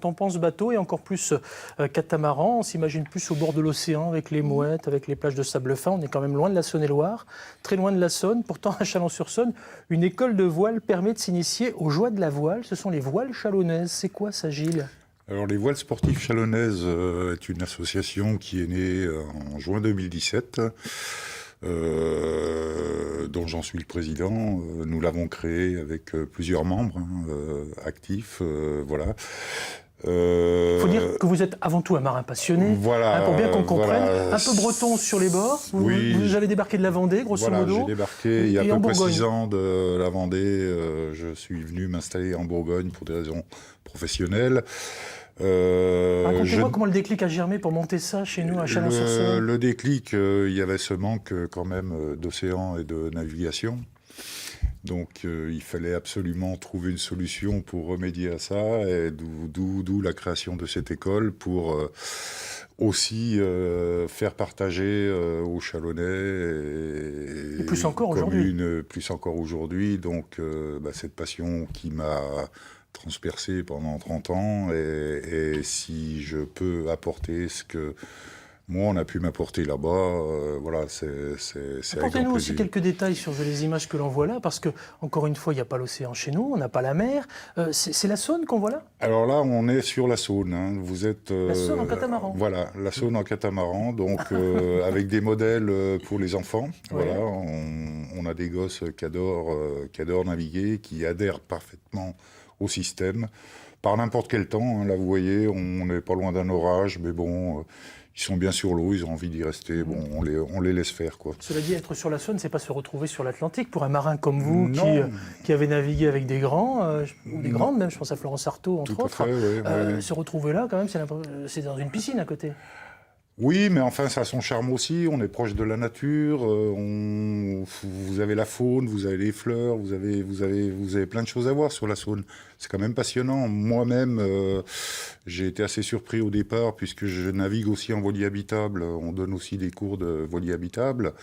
On pense bateau et encore plus catamaran, on s'imagine plus au bord de l'océan avec les mouettes, avec les plages de sable fin. On est quand même loin de la Saône-et-Loire, très loin de la Saône. Pourtant, à Chalon-sur-Saône, une école de voile permet de s'initier aux joies de la voile. Ce sont les voiles chalonnaises. C'est quoi ça, Gilles ? Alors, les voiles sportives chalonnaises est une association qui est née en juin 2017, dont j'en suis le président. Nous l'avons créée avec plusieurs membres actifs, voilà. Il faut dire que vous êtes avant tout un marin passionné, voilà, pour bien qu'on comprenne. Voilà. Un peu breton sur les bords. Vous avez débarqué de la Vendée, grosso modo. J'ai débarqué il y a à peu près Bourgogne. 6 ans de la Vendée. Je suis venu m'installer en Bourgogne pour des raisons professionnelles. Racontez-moi comment le déclic a germé pour monter ça chez nous à Chalon-sur-Saône. Le déclic, il y avait ce manque quand même d'océan et de navigation. Donc il fallait absolument trouver une solution pour remédier à ça, et d'où la création de cette école pour aussi faire partager aux Chalonnais et plus encore aujourd'hui. Plus encore aujourd'hui. Donc cette passion qui m'a transpercé pendant 30 ans, et si je peux apporter ce que moi, on a pu m'apporter là-bas, voilà, c'est Apportez-nous aussi quelques détails sur les images que l'on voit là, parce que, encore une fois, il n'y a pas l'océan chez nous, on n'a pas la mer. C'est la Saône qu'on voit là ? Alors là, on est sur la Saône. Hein. Vous êtes... la Saône en catamaran. Voilà, la Saône en catamaran, donc avec des modèles pour les enfants. Ouais. Voilà, on a des gosses qui adorent naviguer, qui adhèrent parfaitement au système, par n'importe quel temps. Hein. Là, vous voyez, on n'est pas loin d'un orage, mais bon... Ils sont bien sur l'eau, ils ont envie d'y rester, bon, on les laisse faire, quoi. Cela dit, être sur la Saône, c'est pas se retrouver sur l'Atlantique. Pour un marin comme vous, qui avait navigué avec des grands, ou des grandes même, je pense à Florence Artaud, entre autres, se retrouver là, quand même, c'est dans une piscine à côté. Oui, mais enfin, ça a son charme aussi. On est proche de la nature. Vous avez la faune, vous avez les fleurs, vous avez plein de choses à voir sur la Saône. C'est quand même passionnant. Moi-même, j'ai été assez surpris au départ, puisque je navigue aussi en voilier habitable. On donne aussi des cours de voilier habitable.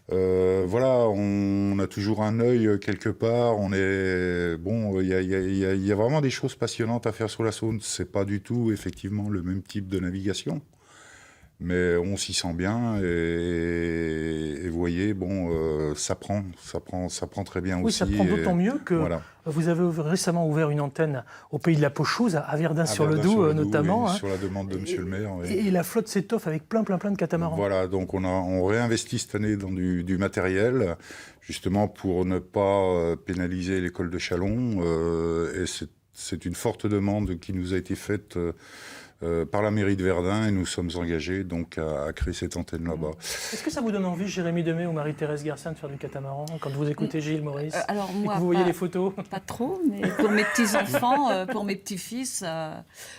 Voilà, on a toujours un œil quelque part. On est bon. Il y a vraiment des choses passionnantes à faire sur la Saône. C'est pas du tout effectivement le même type de navigation. Mais on s'y sent bien, et vous voyez, bon, ça prend très bien aussi. Oui, ça prend d'autant mieux que vous avez récemment ouvert une antenne au pays de la Pochouse, à Verdun-sur-le-Doubs notamment. Oui, sur la demande de Monsieur le maire. Oui. Et la flotte s'étoffe avec plein de catamarans. Voilà, donc on réinvestit cette année dans du matériel, justement pour ne pas pénaliser l'école de Chalon. Et c'est une forte demande qui nous a été faite par la mairie de Verdun, et nous sommes engagés donc à créer cette antenne là-bas. Est-ce que ça vous donne envie, Jérémy Demey ou Marie-Thérèse Garcin, de faire du catamaran quand vous écoutez Gilles Maurice alors moi, et que vous voyez les photos? Pas trop, mais pour mes petits-enfants, pour mes petits-fils,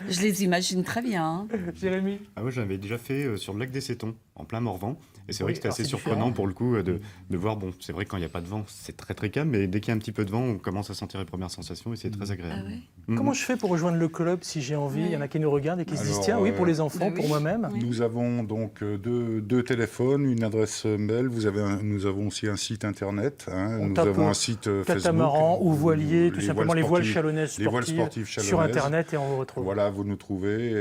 je les imagine très bien. Hein. Jérémy? Moi, j'avais déjà fait sur le lac des Sétons, en plein Morvan. Et c'est vrai que c'était assez surprenant pour le coup de voir, bon, c'est vrai que quand il n'y a pas de vent, c'est très très calme, mais dès qu'il y a un petit peu de vent, on commence à sentir les premières sensations et c'est très agréable. Ah ouais. Comment je fais pour rejoindre le club si j'ai envie? Il y en a qui nous regardent et qui se disent, tiens, oui, pour les enfants, pour moi-même. Nous avons donc deux téléphones, une adresse mail, nous avons aussi un site internet, hein, nous avons un site catamaran Facebook, ou voilier, tout simplement les voiles chalonnaises les voiles sportives chalonnaises. Sur internet, et on vous retrouve. Voilà, vous nous trouvez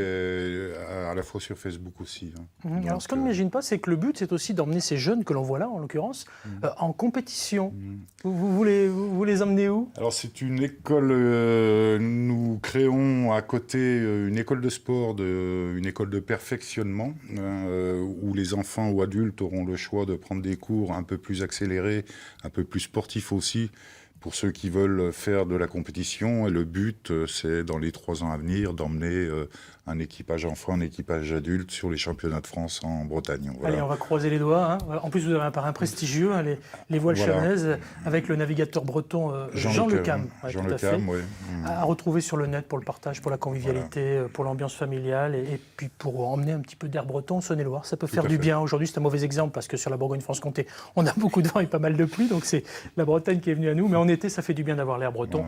à la fois sur Facebook aussi. Hein. Alors ce qu'on n'imagine pas, c'est que le but, c'est aussi d'emmener ces jeunes que l'on voit là, en l'occurrence, en compétition. Vous les emmenez où? Alors c'est une école, nous créons à côté une école de sport, une école de perfectionnement, où les enfants ou adultes auront le choix de prendre des cours un peu plus accélérés, un peu plus sportifs aussi, pour ceux qui veulent faire de la compétition. Et le but, c'est dans les 3 ans à venir, d'emmener un équipage enfant, un équipage adulte sur les championnats de France en Bretagne. Voilà. Allez, on va croiser les doigts. Hein. En plus, vous avez un parrain prestigieux, hein, les voiles chalonnaises, avec le navigateur breton Jean Le Cam. Jean Le Cam, oui. À retrouver sur le net pour le partage, pour la convivialité, pour l'ambiance familiale, et puis pour emmener un petit peu d'air breton en Saône-et-Loire. Ça peut faire du bien. Aujourd'hui, c'est un mauvais exemple, parce que sur la Bourgogne-Franche-Comté, on a beaucoup de vent et pas mal de pluie, donc c'est la Bretagne qui est venue à nous. Mais en été, ça fait du bien d'avoir l'air breton.